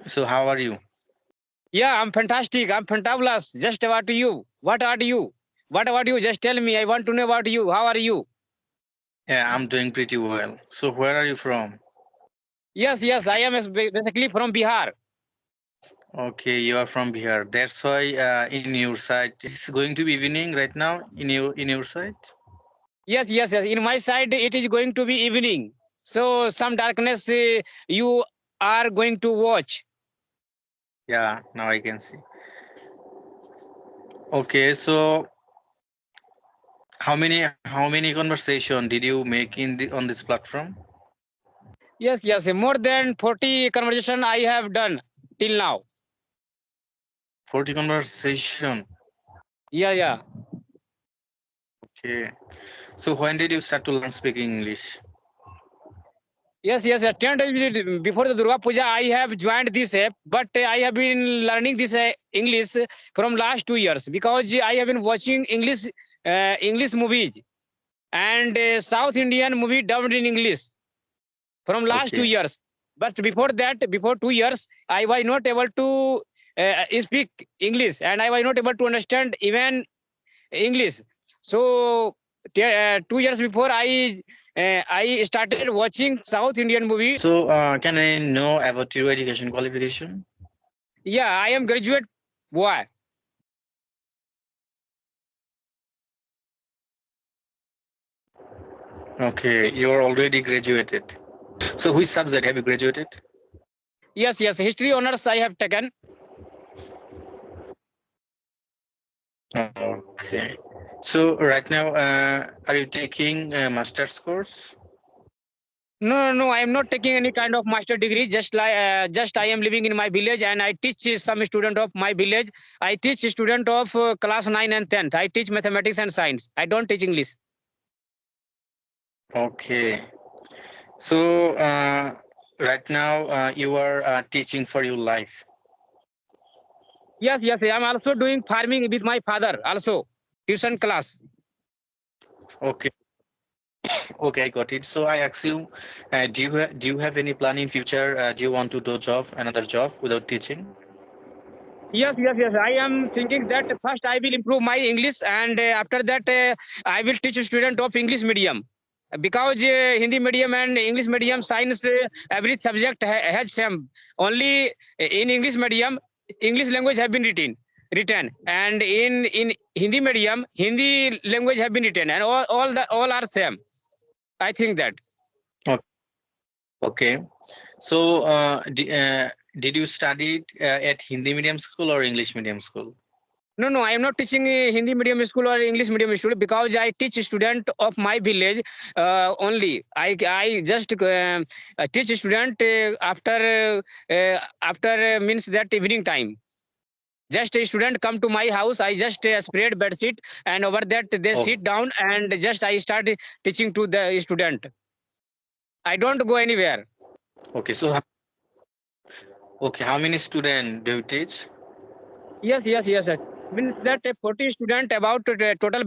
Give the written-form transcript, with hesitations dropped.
So how are you? Yeah, I'm fantastic. I'm fantabulous. Just about you. What are you? What about you? Just tell me. I want to know about you. How are you? Yeah, I'm doing pretty well. So where are you from? Yes. I am basically from Bihar. Okay, you are from Bihar. That's why in your side it's going to be evening right now in your side. Yes. In my side, it is going to be evening. So some darkness you are going to watch. Yeah, now I can see. Okay, so how many conversation did you make on this platform? Yes. More than 40 conversation I have done till now. 40 conversation. Yeah. Okay. So when did you start to learn speaking English? Yes. 10 days before the Durga Puja, I have joined this app, but I have been learning this English from last 2 years because I have been watching English movies and South Indian movie dubbed in English from last 2 years. But before that, before 2 years, I was not able to speak English and I was not able to understand even English. So 2 years before, I started watching South Indian movie. So can I know about your education qualification? Yeah, I am graduate boy. Okay, you are already graduated. So which subject have you graduated? Yes, history honors I have taken. Okay. So right now, are you taking a master's course? No, I am not taking any kind of master degree. Just I am living in my village and I teach some student of my village. I teach student of class 9 and 10th. I teach mathematics and science. I don't teach English. Okay. So right now, you are teaching for your life. Yes. I am also doing farming with my father. Also tuition class. Okay. Okay, I got it. So I ask you, do you have any plan in future? Do you want to do another job without teaching? Yes. I am thinking that first I will improve my English and after that I will teach student of English medium. Because Hindi medium and English medium science, every subject has same. Only in English medium, English language have been written, and in Hindi medium, Hindi language have been written, and all are same. I think that. Okay. So did you study at Hindi medium school or English medium school? No, I am not teaching Hindi medium school or English medium school because I teach student of my village only. I just teach student after means that evening time. Just a student come to my house. I just spread bed sheet and over that they sit down and just I start teaching to the student. I don't go anywhere. Okay. So okay, how many students do you teach? Yes. Means that 40 student about total